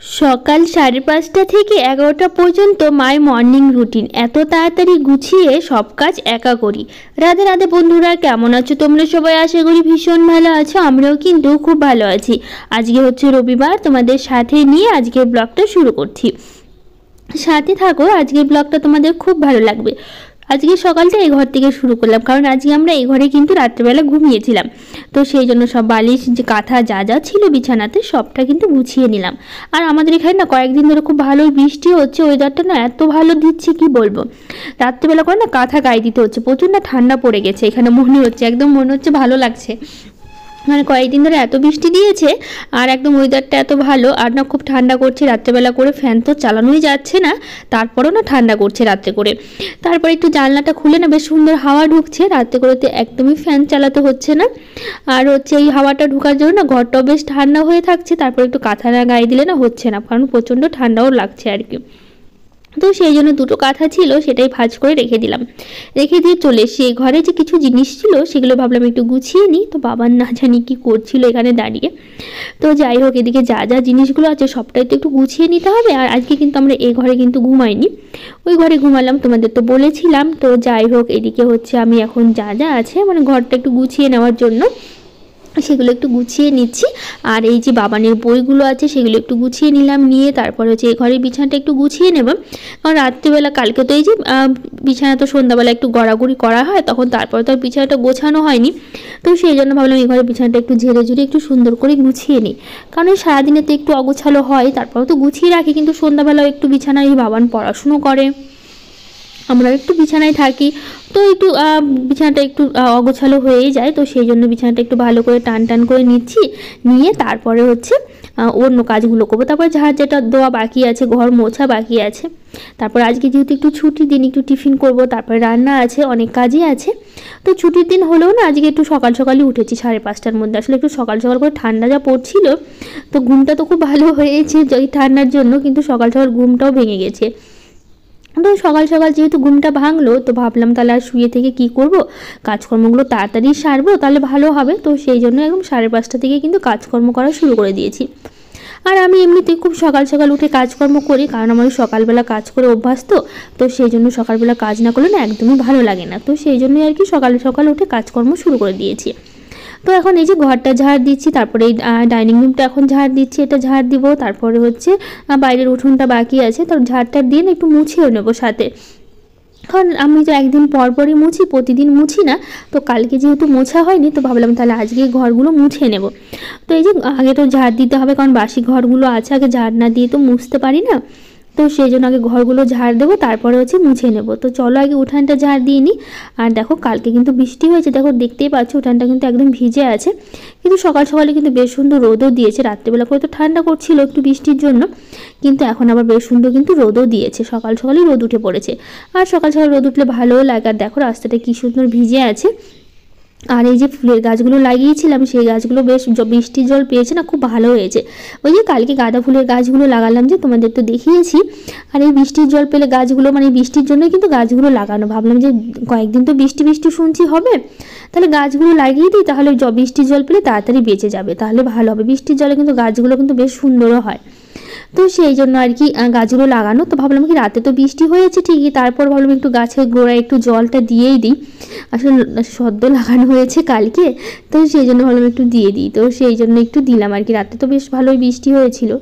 সকাল 5:30 থেকে 11টা পর্যন্ত মাই মর্নিং রুটিন। এত তাড়াতাড়ি গুছিয়ে সব কাজ একা করি। রাধে রাধে বন্ধুরা, কেমন আছো তোমরা সবাই? আশা করি ভীষণ ভালো আছো। আমরাও কিন্তু খুব ভালো আছি। আজকে হচ্ছে রবিবার, তোমাদের সাথে নিয়ে আজকের ব্লগটা শুরু করছি। সাথে থাকো, আজকের ব্লগটা তোমাদের খুব ভালো লাগবে। আজকে সকালটা এই ঘর থেকে শুরু করলাম, কারণ আজকে আমরা এই ঘরে কিন্তু রাত্রেবেলা ঘুমিয়েছিলাম। তো সেই জন্য সব বালিশ যে কাঁথা যা যা ছিল বিছানাতে সবটা কিন্তু গুছিয়ে নিলাম। আর আমাদের এখানে না কয়েকদিন ধরে খুব ভালো বৃষ্টি হচ্ছে, ওয়েদারটা না এত ভালো দিচ্ছে কি বলবো। রাত্রেবেলা করে না কাঁথা গায়ে দিতে হচ্ছে, প্রচণ্ড ঠান্ডা পড়ে গেছে এখানে, মনে হচ্ছে একদম মনে হচ্ছে ভালো লাগছে। মানে কয়েকদিন ধরে এত বৃষ্টি দিয়েছে আর একদম ওয়েদারটা এত ভালো, আর না খুব ঠান্ডা করছে। রাত্রেবেলা করে ফ্যান তো চালানোই যাচ্ছে না, তারপরেও না ঠান্ডা করছে রাত্রে করে। তারপরে একটু জানলাটা খুলে না বেশ সুন্দর হাওয়া ঢুকছে, রাত্রে করে তো একদমই ফ্যান চালাতে হচ্ছে না। আর হচ্ছে এই হাওয়াটা ঢোকার জন্য না ঘরটাও বেশ ঠান্ডা হয়ে থাকছে। তারপরে একটু কাঁথা না গায়ে দিলে না হচ্ছে না, কারণ প্রচণ্ড ঠান্ডাও লাগছে আর কি। তো সেই জন্য দুটো কাঁথা ছিল, সেটাই ভাঁজ করে রেখে দিলাম। রেখে দিয়ে চলে এসে ঘরে যে কিছু জিনিস ছিল সেগুলো ভাবলাম একটু গুছিয়ে নিই। তো বাবার না জানি কি করছিল এখানে দাঁড়িয়ে। তো যাই হোক, এদিকে যা যা জিনিসগুলো আছে সবটাই তো একটু গুছিয়ে নিতে হবে। আর আজকে কিন্তু আমরা এই ঘরে কিন্তু ঘুমাইনি, ওই ঘরে ঘুমালাম, তোমাদের তো বলেছিলাম। তো যাই হোক, এদিকে হচ্ছে আমি এখন যা যা আছে মানে ঘরটা একটু গুছিয়ে নেওয়ার জন্য সেগুলো একটু গুছিয়ে নিচ্ছি। আর এই যে বাবানের বইগুলো আছে সেগুলো একটু গুছিয়ে নিলাম, নিয়ে তারপর হচ্ছে এই ঘরের বিছানাটা একটু গুছিয়ে নেব। কারণ রাত্রিবেলা কালকে তো এই যে বিছানা তো সন্ধ্যাবেলা একটু গড়াগড়ি করা হয়, তখন তারপরে তো আর বিছানাটা গোছানো হয়নি। তো সেই জন্য ভাবলাম এই ঘরের বিছানাটা একটু ঝেড়ে ঝুড়ে একটু সুন্দর করে গুছিয়ে নিই। কারণ সারাদিনে তো একটু অগোছালো হয়, তারপরেও তো গুছিয়ে রাখি, কিন্তু সন্ধ্যাবেলাও একটু বিছানায় বাবান পড়াশুনো করে, আমরা একটু বিছানায় থাকি, তো একটু বিছানাটা একটু অগোছালো হয়েই যায়। তো সেই জন্য বিছানাটা একটু ভালো করে টান টান করে নিচ্ছি, নিয়ে তারপরে হচ্ছে অন্য কাজগুলো করবো। তারপরে যার যেটা দেওয়া বাকি আছে, ঘর মোছা বাকি আছে। তারপর আজকে যেহেতু একটু ছুটির দিন, একটু টিফিন করব, তারপরে রান্না আছে, অনেক কাজই আছে। তো ছুটির দিন হলেও না আজকে একটু সকাল সকালই উঠেছি 5:30টার মধ্যে। আসলে একটু সকাল সকাল করে ঠান্ডা যা পড়ছিল, তো ঘুমটা তো খুব ভালো হয়েছে এই ঠান্ডার জন্য, কিন্তু সকাল সকাল ঘুমটাও ভেঙে গেছে। তো সকাল সকাল যেহেতু ঘুমটা ভাঙলো, তো ভাবলাম তাহলে আর শুয়ে থেকে কি করব, কাজকর্মগুলো তাড়াতাড়ি সারবো তাহলে ভালো হবে। তো সেই জন্য একদম 5:30 থেকে কিন্তু কাজকর্ম করা শুরু করে দিয়েছি। আর আমি এমনিতেই খুব সকাল সকাল উঠে কাজকর্ম করি, কারণ আমার সকালবেলা কাজ করে অভ্যাস। তো সেই জন্য সকালবেলা কাজ না করলে না একদমই ভালো লাগে না। তো সেই জন্যই আর কি সকাল সকাল উঠে কাজকর্ম শুরু করে দিয়েছি। তো এখন এই যে ঘরটা ঝাড় দিচ্ছি, তারপরে এই ডাইনিং রুমটা এখন ঝাড় দিচ্ছি, এটা ঝাড় দিব। তারপরে হচ্ছে বাইরের উঠোনটা বাকি আছে, তো ঝাড়টা দিয়ে একটু মুছেও নেবো সাথে। কারণ আমি তো একদিন পরপরই মুছি, প্রতিদিন মুছি না। তো কালকে যেহেতু মোছা হয়নি, তো ভাবলাম তাহলে আজকে ঘরগুলো মুছে নেব। তো এই যে আগে তো ঝাড় দিতে হবে, কারণ বাসি ঘরগুলো আছে, আগে ঝাড় না দিয়ে তো মুছতে পারি না। তো সেই জন্য আগে ঘরগুলো ঝাড় দেবো, তারপরে হচ্ছে মুছে নেব। তো চলো আগে উঠানটা ঝাড় দিয়ে নিই। আর দেখো কালকে কিন্তু বৃষ্টি হয়েছে, দেখো দেখতেই পাচ্ছ উঠানটা কিন্তু একদম ভিজে আছে। কিন্তু সকাল সকালে কিন্তু বেশ সুন্দর রোদও দিয়েছে। রাত্রেবেলা করে তো ঠান্ডা করছিল একটু বৃষ্টির জন্য, কিন্তু এখন আবার বেশ সুন্দর কিন্তু রোদও দিয়েছে, সকাল সকালেই রোদ উঠে পড়েছে। আর সকাল সকাল রোদ উঠলে ভালোও লাগে। আর দেখো রাস্তাটা কি সুন্দর ভিজে আছে। আর এই যে ফুলের গাছগুলো লাগিয়েছিলাম, সেই গাছগুলো বেশ বৃষ্টির জল পেয়েছে না, খুব ভালো হয়েছে। ওই যে কালকে গাঁদা ফুলের গাছগুলো লাগালাম, যে তোমাদের তো দেখিয়েছি। আর এই বৃষ্টির জল পেলে গাছগুলো, মানে বৃষ্টির জন্যই কিন্তু গাছগুলো লাগানো। ভাবলাম যে কয়েকদিন তো বৃষ্টি বৃষ্টি শুনছি হবে, তাহলে গাছগুলো লাগিয়ে দিই, তাহলে বৃষ্টির জল পেলে তাড়াতাড়ি বেঁচে যাবে, তাহলে ভালো হবে। বৃষ্টির জলে কিন্তু গাছগুলো কিন্তু বেশ সুন্দরও হয়। তো সেই জন্য আর কি গাছগুলো লাগানো। তো ভাবলাম কি রাতে তো বৃষ্টি হয়েছে ঠিকই, তারপর ভাবলাম একটু গাছের গোড়ায় একটু জলটা দিয়েই দিই। আসলে সদ্য লাগানো হয়েছে কালকে, তো সেই জন্য ভাবলাম একটু দিয়ে দিই। তো সেই জন্য একটু দিলাম আর কি। রাতে তো বেশ ভালোই বৃষ্টি হয়েছিল।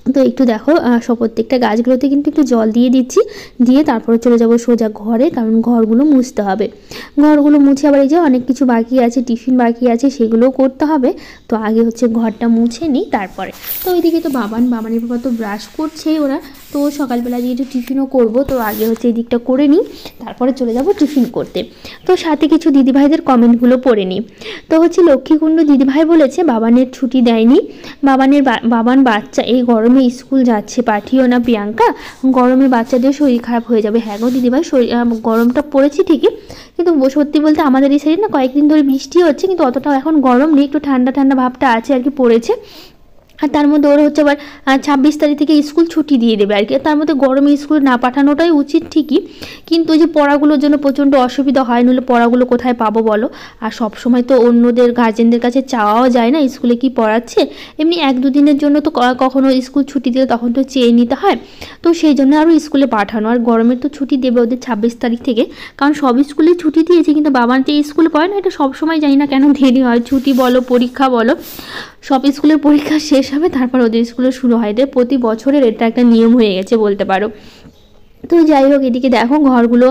তো একটু দেখো প্রত্যেকটা গাছগুলোতে কিন্তু একটু জল দিয়ে দিচ্ছি, দিয়ে তারপরে চলে যাব সোজা ঘরে, কারণ ঘরগুলো মুছতে হবে। ঘরগুলো মুছে আবার এই যে অনেক কিছু বাকি আছে, টিফিন বাকি আছে, সেগুলোও করতে হবে। তো আগে হচ্ছে ঘরটা মুছে নিই তারপরে। তো ওইদিকে তো বাবানের বাবা তো ব্রাশ করছেই ওরা, তো সকালবেলা যেহেতু টিফিনও করব, তো আগে হচ্ছে এই দিকটা করে নিই, তারপরে চলে যাব টিফিন করতে। তো সাথে কিছু দিদিভাইদের কমেন্টগুলো পড়ে নিই। তো হচ্ছে লক্ষ্মীকুণ্ড দিদিভাই বলেছে বাবানের ছুটি দেয়নি, বাবান বাচ্চা এই গরমে স্কুল যাচ্ছে, পাঠিও না প্রিয়াঙ্কা, গরমে বাচ্চাদের শরীর খারাপ হয়ে যাবে। হ্যাঁ গো দিদিভাই, গরমটা পড়েছে ঠিকই, কিন্তু সত্যি বলতে আমাদের এই সাইডে না কয়েকদিন ধরে বৃষ্টি হচ্ছে, কিন্তু অতটাও এখন গরম নেই, একটু ঠান্ডা ঠান্ডা ভাবটা আছে আর কি, পড়েছে। আর তার মধ্যে ওরা হচ্ছে আবার 26 তারিখ থেকে স্কুল ছুটি দিয়ে দেবে আর কি। তার মধ্যে গরমে স্কুলে না পাঠানোটাই উচিত ঠিকই, কিন্তু ওই যে পড়াগুলোর জন্য প্রচণ্ড অসুবিধা হয়, নইলে পড়াগুলো কোথায় পাবো বলো। আর সব সময় তো অন্যদের গার্জেনদের কাছে চাওয়াও যায় না স্কুলে কি পড়াচ্ছে। এমনি 1-2 দিনের জন্য তো কখনো স্কুল ছুটি দিলে তখন তো চেয়ে নিতে হয়, তো সেই জন্য আরও স্কুলে পাঠানো। আর গরমের তো ছুটি দেবে ওদের 26 তারিখ থেকে, কারণ সব স্কুলে ছুটি দিয়েছে, কিন্তু বাবা যে স্কুলে পড়ে না, এটা সবসময় জানি না কেন দেরি হয়, ছুটি বলো পরীক্ষা বলো, সব স্কুলের পরীক্ষা শেষ হবে তারপর ওদের স্কুলে শুরু হয়। এদের প্রতি বছরের এটা একটা নিয়ম হয়ে গেছে বলতে পারো। তো যাই হোক, এদিকে দেখো ঘরগুলো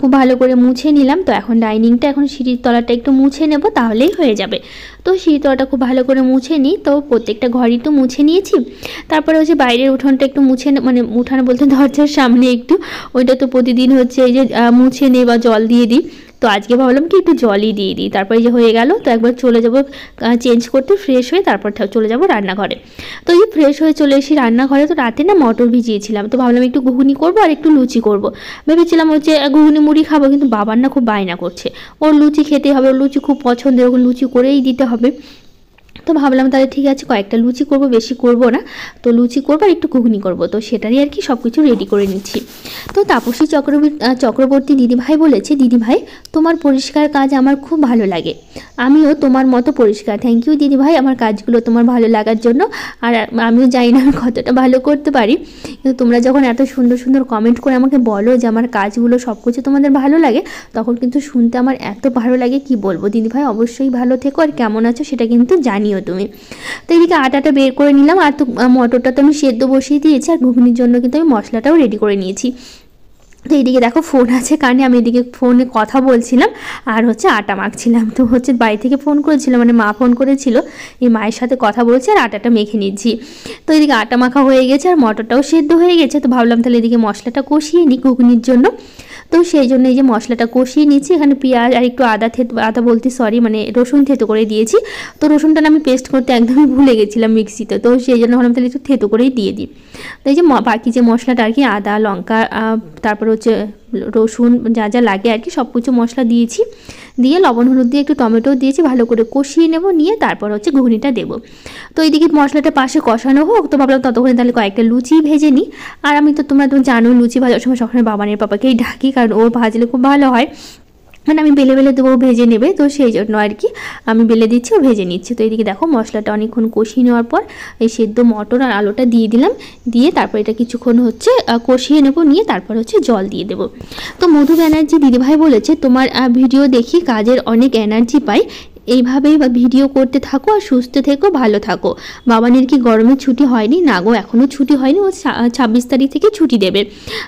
খুব ভালো করে মুছে নিলাম। তো এখন ডাইনিংটা, এখন সিঁড়ির তলাটা একটু মুছে নেব, তাহলেই হয়ে যাবে। তো সিঁড়ির তলাটা খুব ভালো করে মুছে নিই। তো প্রত্যেকটা ঘরই তো মুছে নিয়েছি। তারপরে হচ্ছে বাইরের উঠোনটা একটু মুছে, মানে উঠান বলতে দরজার সামনে একটু, ওইটা তো প্রতিদিন হচ্ছে এই যে মুছে নিই বা জল দিয়ে দিই। তো আজকে ভাবলাম কি একটু জলই দিয়ে দিই। তারপরে যে হয়ে গেল, তো একবার চলে যাব চেঞ্জ করতে, ফ্রেশ হয়ে তারপর চলে যাব রান্নাঘরে। তো এই ফ্রেশ হয়ে চলে এসেছি রান্নাঘরে। তো রাতে না মটর ভিজিয়েছিলাম, তো ভাবলাম একটু ঘুগনি করবো আর একটু লুচি করব। ভেবেছিলাম হচ্ছে ঘুগনি মুড়ি খাবো, কিন্তু বাবার না খুব বায়না করছে, ওর লুচি খেতে হবে, ওর লুচি খুব পছন্দের, ওকে লুচি করেই দিতে হবে। তো ভাবলাম তাহলে ঠিক আছে কয়েকটা লুচি করব, বেশি করব না। তো লুচি করবো আর একটু ঘুগনি করব, তো সেটারই আর কি সব কিছু রেডি করে নিচ্ছি। তো তাপসী চক্রবর্তী দিদিভাই বলেছে, দিদিভাই তোমার পরিষ্কার কাজ আমার খুব ভালো লাগে, আমিও তোমার মতো পরিষ্কার। থ্যাংক ইউ দিদিভাই আমার কাজগুলো তোমার ভালো লাগার জন্য। আর আমিও জানি না আমি কতটা ভালো করতে পারি, কিন্তু তোমরা যখন এত সুন্দর সুন্দর কমেন্ট করে আমাকে বলো যে আমার কাজগুলো সব কিছু তোমাদের ভালো লাগে, তখন কিন্তু শুনতে আমার এত ভালো লাগে কি বলবো। দিদিভাই অবশ্যই ভালো থেকো, আর কেমন আছো সেটা কিন্তু জানিও তুমি। তো এদিকে আটাটা বের করে নিলাম, আর তো মটরটা তো আমি সেদ্ধ বসিয়ে দিয়েছি, আর ঘুগনির জন্য কিন্তু আমি মশলাটাও রেডি করে নিয়েছি। তো এইদিকে দেখো ফোন আছে কারণে আমি এদিকে ফোনে কথা বলছিলাম আর হচ্ছে আটা মাখছিলাম। তো হচ্ছে বাড়ি থেকে ফোন করেছিল, মানে মা ফোন করেছিল, এই মায়ের সাথে কথা বলছি আর আটাটা মেখে নিচ্ছি। তো এদিকে আটা মাখা হয়ে গেছে আর মটরটাও সেদ্ধ হয়ে গেছে। তো ভাবলাম তাহলে এদিকে মশলাটা কষিয়ে নিই ঘুগনির জন্য। তো সেই জন্য এই যে মশলাটা কষিয়ে নিচ্ছি, এখানে পেঁয়াজ আর একটু আদা বলতে সরি, মানে রসুন থেতো করে দিয়েছি। তো রসুনটা আমি পেস্ট করতে একদমই ভুলে গেছিলাম মিক্সিতে, তো সেই জন্য ভাবলাম তাহলে একটু থেতো করেই দিয়ে দিই। তো এই যে বাকি যে মশলাটা আর কি, আদা লঙ্কা তারপর হচ্ছে রসুন যা যা লাগে আর কি সব কিছু মশলা দিয়েছি, দিয়ে লবণ হলুদ দিয়ে একটু টমেটো দিয়েছি, ভালো করে কষিয়ে নেব, নিয়ে তারপর হচ্ছে ঘুগনিটা দেবো। তো এইদিকে মশলাটা পাশে কষানো হোক, তো ভাবলাম ততক্ষণে তাহলে কয়েকটা লুচি ভেজে নিই। আর আমি তো তোমরা জানো লুচি ভাজার সময় সবসময় বাবানের পাপাকেই ডাকি, কারণ ও ভাজলে খুব ভালো হয়, মানে আমি বেলে বেলে দেবো, ভেজে নেবে, তো সেই জন্য আর কি আমি বেলে দিচ্ছি, ও ভেজে নিচ্ছে। তো এইদিকে দেখো মশলাটা অনেকক্ষণ কষিয়ে নেওয়ার পর এই সেদ্ধ মটর আর আলুটা দিয়ে দিলাম, দিয়ে তারপর এটা কিছুক্ষণ হচ্ছে কষিয়ে নেবো, নিয়ে তারপর হচ্ছে জল দিয়ে দেবো। তো মধু ব্যানার্জি দিদিভাই বলেছে, তোমার ভিডিও দেখি কাজের অনেক এনার্জি পাই, এইভাবেই ভিডিও করতে থাকো আর সুস্থ থেকো, ভালো থাকো। বাবানের কি গরমের ছুটি হয়নি? না গো, এখনও ছুটি হয়নি, ও 26 তারিখ থেকে ছুটি দেবে।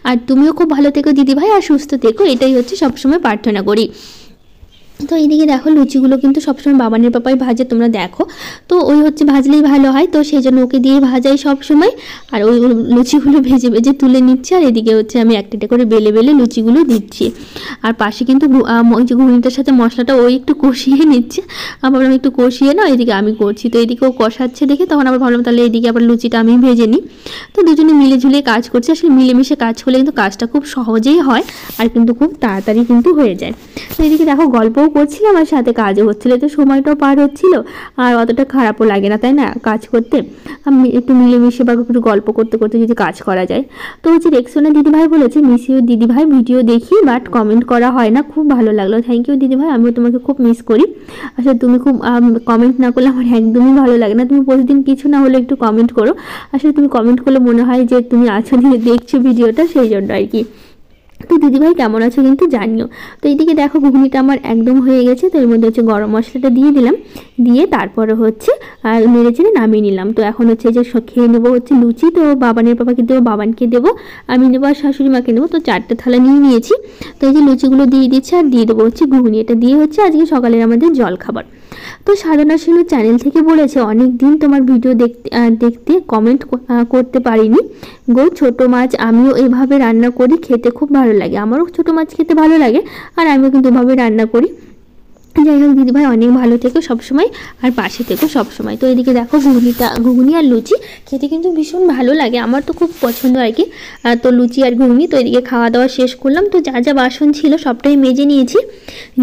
আর তুমিও খুব ভালো থেকো দিদিভাই, আর সুস্থ থেকো, এটাই হচ্ছে সবসময় প্রার্থনা করি। তো এইদিকে দেখো লুচিগুলো কিন্তু সবসময় বাবানের পাপাই ভাজে, তোমরা দেখো। তো ওই হচ্ছে ভাজলেই ভালো হয়, তো সেই জন্য ওকে দিয়ে ভাজাই সবসময়। আর ওই লুচিগুলো ভেজে ভেজে তুলে নিচ্ছে, আর এদিকে হচ্ছে আমি একটা করে বেলে বেলে লুচিগুলো দিচ্ছি। আর পাশে কিন্তু ওই যে ঘুগনিটার সাথে মশলাটা ওই একটু কষিয়ে নিচ্ছে, আবার আমি একটু কষিয়ে না এদিকে আমি করছি। তো এদিকে ও কষাচ্ছে দেখে তখন আবার ভাবলাম তাহলে এদিকে আবার লুচিটা আমি ভেজে নিই। তো দুজনে মিলে ঝুলে কাজ করছি, আসলে মিলেমিশে কাজ করলে কিন্তু কাজটা খুব সহজেই হয়, আর কিন্তু খুব তাড়াতাড়ি কিন্তু হয়ে যায়। তো এদিকে দেখো গল্পও করছিলাম আর সাথে কাজও হচ্ছিলো, তো সময়টাও পার হচ্ছিলো, আর অতটা খারাপও লাগে না, তাই না কাজ করতে। আমি একটু মিলেমিশে বা একটু গল্প করতে করতে যদি কাজ করা যায়। তো হচ্ছে রেক্সোনা দিদিভাই বলেছে, মিস ইউ দিদিভাই, ভিডিও দেখি বাট কমেন্ট করা হয় না, খুব ভালো লাগলো। থ্যাংক ইউ দিদিভাই, আমিও তোমাকে খুব মিস করি। আসলে তুমি খুব কমেন্ট না করলে আমার একদমই ভালো লাগে না। তুমি প্রতিদিন কিছু না হলে একটু কমেন্ট করো, আসলে তুমি কমেন্ট করলে মনে হয় যে তুমি আছো, দেখছো ভিডিওটা, সেই জন্য আর কি। তো দিদিভাই কেমন আছো কিন্তু জানিও। তো এইদিকে দেখো ঘুগনিটা আমার একদম হয়ে গেছে। তো এর মধ্যে হচ্ছে গরম মশলাটা দিয়ে দিলাম, দিয়ে তারপরে হচ্ছে আর নেড়ে চেড়ে নামিয়ে নিলাম। তো এখন হচ্ছে যে খেয়ে নেবো হচ্ছে লুচি। তো বাবানের পাপাকে দেবো, বাবানকে দেবো, আমি নেবো আর শাশুড়ি মাকে নেবো। তো 4টে থালা নিয়ে নিয়েছি। তো এই যে লুচিগুলো দিয়ে দিচ্ছি, আর দিয়ে দেবো হচ্ছে ঘুগনি। এটা দিয়ে হচ্ছে আজকে সকালের আমাদের জল খাবার। তো সাধনা সিনু চ্যানেল থেকে বলেছে, অনেক দিন তোমার ভিডিও দেখতে কমেন্ট করতে পারিনি গো, ছোট মাছ আমিও এভাবে রান্না করি, খেতে খুব ভালো লাগে। আমারও ছোট মাছ খেতে ভালো লাগে, আর আমিও কিন্তু এভাবে রান্না করি। যাই হোক দিদিভাই অনেক ভালো থেকো সবসময়, আর পাশে থেকো সবসময়। তো এদিকে দেখো ঘুগনি আর লুচি খেতে কিন্তু ভীষণ ভালো লাগে, আমার তো খুব পছন্দ আর কি। তো লুচি আর ঘুগনি, তো এদিকে খাওয়া দাওয়া শেষ করলাম। তো যা যা বাসন ছিল সবটাই মেজে নিয়েছি,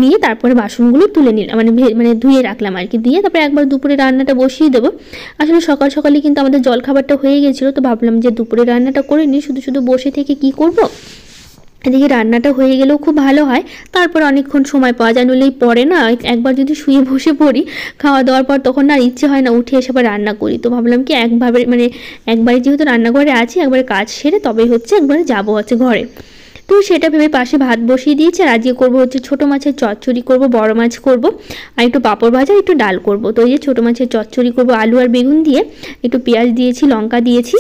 নিয়ে তারপরে বাসনগুলো তুলে নিলাম, মানে ধুয়ে রাখলাম আর কি। দিয়ে তারপরে একবার দুপুরে রান্নাটা বসিয়ে দেবো। আসলে সকাল সকালে কিন্তু আমাদের জলখাবারটা হয়ে গেছিলো, তো ভাবলাম যে দুপুরে রান্নাটা করে নিই, শুধু শুধু বসে থেকে কি করব। এদিকে রান্নাটা হয়ে গেলেও খুব ভালো হয়, তারপর অনেকক্ষণ সময় পাওয়া যায়, নইলেই পরে না একবার যদি শুয়ে বসে পড়ি খাওয়া দাওয়ার পর, তখন না আর ইচ্ছে হয় না উঠে এসে আবার রান্না করি। তো ভাবলাম কি একবারে যেহেতু রান্নাঘরে আছি, একবারে কাজ সেরে তবেই হচ্ছে একবারে যাবো হচ্ছে ঘরে। তো সেটা ভেবে পাশে ভাত বসিয়ে দিয়েছি, আর আজকে করবো হচ্ছে ছোটো মাছের চচ্চড়ি করবো, বড় মাছ করব, আর একটু পাঁপড় ভাজা, একটু ডাল করব। তো এই যে ছোটো মাছের চচ্চড়ি করবো আলু আর বেগুন দিয়ে, একটু পেঁয়াজ দিয়েছি, লঙ্কা দিয়েছি,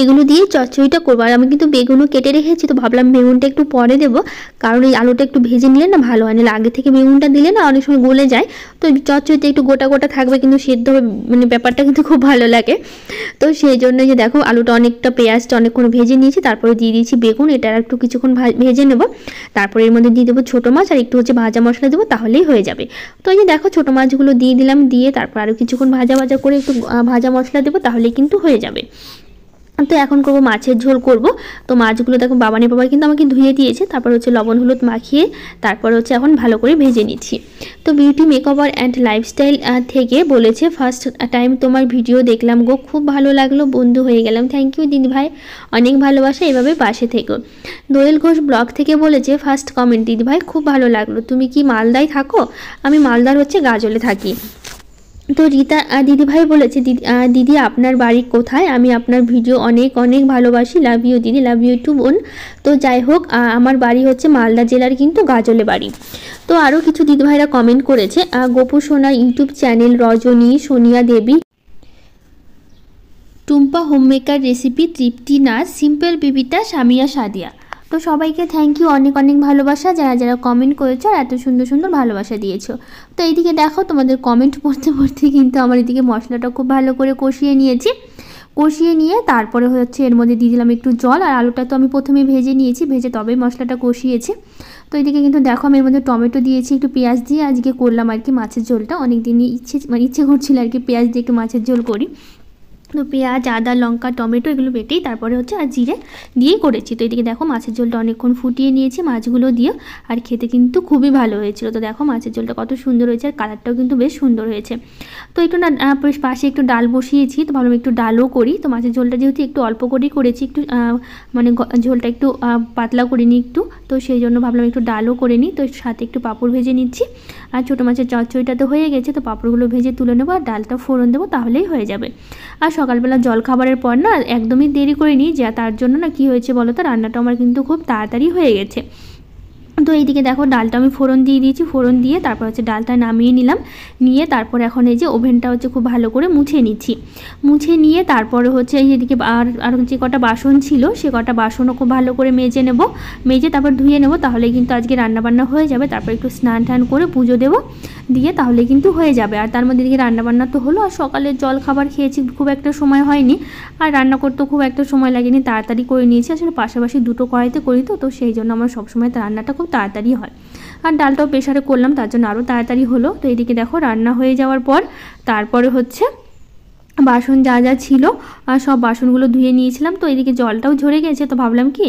এগুলো দিয়ে চচ্চড়িটা করবো। আর আমি কিন্তু বেগুনও কেটে রেখেছি, তো ভাবলাম বেগুনটা একটু পরে দেবো, কারণ এই আলুটা একটু ভেজে নিলে না ভালো হয়, না আগে থেকে বেগুনটা দিলে না অনেক সময় গলে যায়। তো চচ্চড়িতে একটু গোটা গোটা থাকবে, কিন্তু সেদ্ধ ব্যাপারটা কিন্তু খুব ভালো লাগে। তো সেই জন্য যে দেখো আলুটা অনেকটা, পেঁয়াজটা অনেকক্ষণ ভেজে নিয়েছি, তারপরে দিয়ে দিয়েছি বেগুন, এটা একটু কিছুক্ষণ ভেজে নেবো। তারপরে এর মধ্যে দিয়ে দেবো ছোটো মাছ, আর একটু হচ্ছে ভাজা মশলা দেবো, তাহলেই হয়ে যাবে। তো এই যে দেখো ছোটো মাছগুলো দিয়ে দিলাম, দিয়ে তারপর আরও কিছুক্ষণ ভাজা করে একটু ভাজা মশলা দেবো, তাহলেই কিন্তু হয়ে যাবে। তো এখন করবো মাছের ঝোল করব। তো মাছগুলো দেখো বাবানের বাবা কিন্তু আমাকে ধুয়ে দিয়েছে, তারপর হচ্ছে লবণ হলুদ মাখিয়ে তারপর হচ্ছে এখন ভালো করে ভেজে নিচ্ছি। তো বিউটি মেকওভার অ্যান্ড লাইফস্টাইল থেকে বলেছে, ফার্স্ট টাইম তোমার ভিডিও দেখলাম গো, খুব ভালো লাগলো, বন্ধু হয়ে গেলাম। থ্যাংক ইউ দিদি ভাই, অনেক ভালোবাসা, এভাবে পাশে থেকো। দোয়েল ঘোষ ব্লগ থেকে বলেছে, ফার্স্ট কমেন্ট, দিদি ভাই খুব ভালো লাগলো, তুমি কি মালদায় থাকো? আমি মালদার হচ্ছে গাজলে থাকি। তো রীতা দিদিভাই বলেছে, দিদি আপনার বাড়ি কোথায়? আমি আপনার ভিডিও অনেক অনেক ভালোবাসি, লাভ ইউ দিদি, লাভ ইউ টু বোন। তো যাই হোক, আমার বাড়ি হচ্ছে মালদা জেলার কিন্তু গাজলে বাড়ি। তো আরও কিছু দিদিভাইরা কমেন্ট করেছে, গোপু সোনা ইউটিউব চ্যানেল, রজনী, সোনিয়া দেবী, টুম্পা হোমমেকার রেসিপি, তৃপ্তি নাচ, সিম্পল বিবিতা, সামিয়া সাদিয়া। তো সবাইকে থ্যাংক ইউ, অনেক অনেক ভালোবাসা যারা যারা কমেন্ট করেছো আর এত সুন্দর সুন্দর ভালোবাসা দিয়েছো। তো এইদিকে দেখো তোমাদের কমেন্ট পড়তে পড়তে কিন্তু আমার এদিকে মশলাটা খুব ভালো করে কষিয়ে নিয়েছি। কষিয়ে নিয়ে তারপরে হচ্ছে এর মধ্যে দিয়ে দিলাম একটু জল, আর আলুটা তো আমি প্রথমে ভেজে নিয়েছি, ভেজে তবেই মশলাটা কষিয়েছি। তো এদিকে কিন্তু দেখো আমি এর মধ্যে টমেটো দিয়েছি, একটু পেঁয়াজ দিয়ে আজকে করলাম আর কি মাছের ঝোলটা। অনেক দিনই ইচ্ছে করছিল আর কি পেঁয়াজ দিয়ে একটু মাছের ঝোল করি। তো পেঁয়াজ, আদা, লঙ্কা, টমেটো এগুলো বেটেই তারপরে হচ্ছে আর জিরে দিয়েই করেছি। তো এদিকে দেখো মাছের ঝোলটা অনেকক্ষণ ফুটিয়ে নিয়েছি মাছগুলো দিয়ে, আর খেতে কিন্তু খুবই ভালো হয়েছিল। তো দেখো মাছের ঝোলটা কত সুন্দর হয়েছে, আর কালারটাও কিন্তু বেশ সুন্দর হয়েছে। তো একটু না পাশে একটু ডাল বসিয়েছি, তো ভাবলাম একটু ডালও করি। তো মাছের ঝোলটা যেহেতু একটু অল্প করেই করেছি, একটু ঝোলটা একটু পাতলা করে নিই একটু, তো সেই জন্য ভাবলাম একটু ডালও করে নিই। তো সাথে একটু পাঁপড় ভেজে নিচ্ছি, আর ছোটো মাছের চচ্চড়িটা তো হয়ে গেছে, তো পাঁপড়গুলো ভেজে তুলে নেবো, আর ডালটা ফোড়ন দেবো, তাহলেই হয়ে যাবে। আর সকালবেলা জলখাবারের পর না একদমই দেরি করিনি, যা তার জন্য না কি হয়েছে বলো তো, রান্নাটা আমার কিন্তু খুব তাড়াতাড়ি হয়ে গেছে। তো এইদিকে দেখো ডালটা আমি ফোড়ন দিয়ে দিয়েছি, ফোড়ন দিয়ে তারপর হচ্ছে ডালটা নামিয়ে নিলাম, নিয়ে তারপর এখন এই যে ওভেনটা হচ্ছে খুব ভালো করে মুছে নিচ্ছি। মুছে নিয়ে তারপরে হচ্ছে এই এদিকে আর যে কটা বাসন ছিল সে কটা বাসনও খুব ভালো করে মেজে নেব, মেজে তারপর ধুয়ে নেব, তাহলে কিন্তু আজকে রান্নাবান্না হয়ে যাবে। তারপর একটু স্নান টান করে পুজো দেবো, দিয়ে তাহলে কিন্তু হয়ে যাবে। আর তার মধ্যে এদিকে রান্নাবান্না তো হলো, আর সকালের জল খাবার খেয়েছি, খুব একটা সময় হয়নি, আর রান্না করতেও খুব একটা সময় লাগেনি, তাড়াতাড়ি করে নিয়েছি। আসলে পাশাপাশি দুটো কড়াইতে করি, তো সেই জন্য আমার সবসময় রান্নাটা খুব তাড়াতাড়ি হয়। আর ডালটাও প্রেশারে করলাম, তার জন্য আরও তাড়াতাড়ি হলো। তো এদিকে দেখো রান্না হয়ে যাওয়ার পর তারপরে হচ্ছে বাসন যা যা ছিল আর সব বাসনগুলো ধুয়ে নিয়েছিলাম। তো এদিকে জলটাও ঝরে গেছে, তো ভাবলাম কি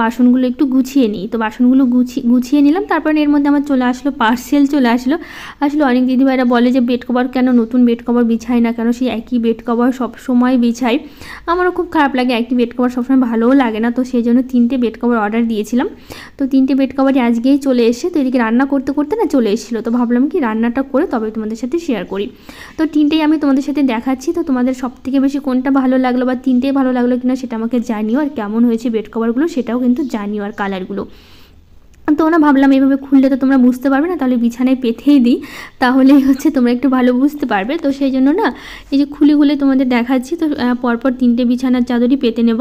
বাসনগুলো একটু গুছিয়ে নিই। তো বাসনগুলো গুছিয়ে নিলাম। তারপর এর মধ্যে আমার চলে আসলো পার্সেল, চলে আসলো। আসলে অনেক দিদিভাইরা বলে যে বেড কভার কেন নতুন বেড কভার বিছাই না কেন, সেই একই বেড কভার সবসময় বিছাই। আমারও খুব খারাপ লাগে, একই বেড কভার সবসময় ভালোও লাগে না। তো সেই জন্য 3টে বেড কভার অর্ডার দিয়েছিলাম। তো 3টে বেড কভারই আজকেই চলে এসে, তো এদিকে রান্না করতে করতে না চলে এসেছিলো। তো ভাবলাম কি রান্নাটা করে তবে তোমাদের সাথে শেয়ার করি। তো 3টেই আমি তোমাদের সাথে দেখাচ্ছি। তো তোমাদের সবথেকে বেশি কোনটা ভালো লাগলো বা 3টেই ভালো লাগলো কিনা সেটা আমাকে জানিও, আর কেমন হয়েছে বেড কভারগুলো সেটাও কিন্তু জানিও, আর কালারগুলো। তো না ভাবলাম এইভাবে খুললে তো তোমরা বুঝতে পারবে না, তাহলে বিছানায় পেতেই দিই, তাহলেই হচ্ছে তোমরা একটু ভালো বুঝতে পারবে। তো সেই জন্য না এই যে খুলে তোমাদের দেখাচ্ছি। তো পরপর 3টে বিছানার চাদরই পেতে নেব।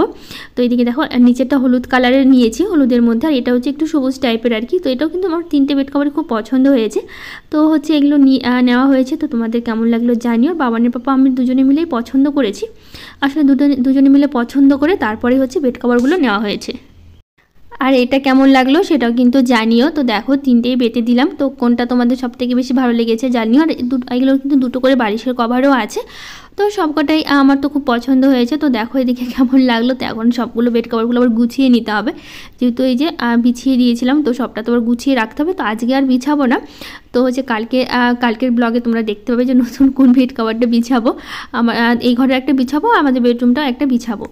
তো এইদিকে দেখো নিচেরটা হলুদ কালারের নিয়েছি, হলুদের মধ্যে, আর এটা হচ্ছে একটু সবুজ টাইপের আর কি। তো এটাও কিন্তু আমার 3টে বেড কভার খুব পছন্দ হয়েছে। তো হচ্ছে এগুলো নেওয়া হয়েছে। তো তোমাদের কেমন লাগলো জানিও। বাবানের পাপা আমি দুজনে মিলেই পছন্দ করেছি, আসলে দুজনে মিলে পছন্দ করে তারপরে হচ্ছে বেড কভারগুলো নেওয়া হয়েছে। আর এটা কেমন লাগলো সেটাও কিন্তু জানিও। তো দেখো 3টেই বেটে দিলাম, তো কোনটা তোমাদের সবথেকে বেশি ভালো লেগেছে জানিও। আর এগুলো কিন্তু 2টো করে বালিশের কভারও আছে, তো সবকটাই আমার তো খুব পছন্দ হয়েছে। তো দেখো এদিকে কেমন লাগলো। তো এখন সবগুলো বেড কভারগুলো আবার গুছিয়ে নিতে হবে, যেহেতু এই যে বিছিয়ে দিয়েছিলাম, তো সবটা তো আবার গুছিয়ে রাখতে হবে। তো আজকে আর বিছাবো না, তো হচ্ছে কালকের ব্লগে তোমরা দেখতে পাবে যে নতুন কোন বেড কভারটা বিছাবো। আমার এই ঘরে একটা বিছাবো, আমাদের বেডরুমটাও একটা বিছাবো।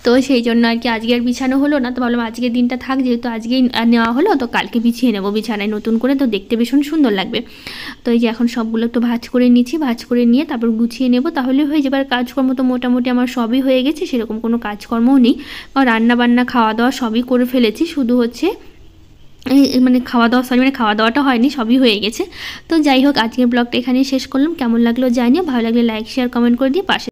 তো সেই জন্য আর কি আজকে আর বিছানো হলো না। তো ভাবলাম আজকের দিনটা থাক, যেহেতু আজকেই নেওয়া হলো, তো কালকে বিছিয়ে নেবো বিছানায় নতুন করে, তো দেখতে ভীষণ সুন্দর লাগবে। তো এই যে এখন সবগুলো একটু ভাঁজ করে নিচ্ছি, ভাঁজ করে নিয়ে তারপর গুছিয়ে নেব, তাহলে হয়ে যাবে। আর কাজকর্ম তো মোটামুটি আমার সবই হয়ে গেছে, সেরকম কোনো কাজকর্মও নেই, কারণ রান্না বান্না খাওয়া দাওয়া সবই করে ফেলেছি। শুধু হচ্ছে মানে খাওয়া দাওয়াটা হয়নি, সবই হয়ে গেছে। তো যাই হোক, আজকের ব্লগটা এখানেই শেষ করলাম। কেমন লাগলো জানিও, ভালো লাগলে লাইক শেয়ার কমেন্ট করে দিয়ে পাশে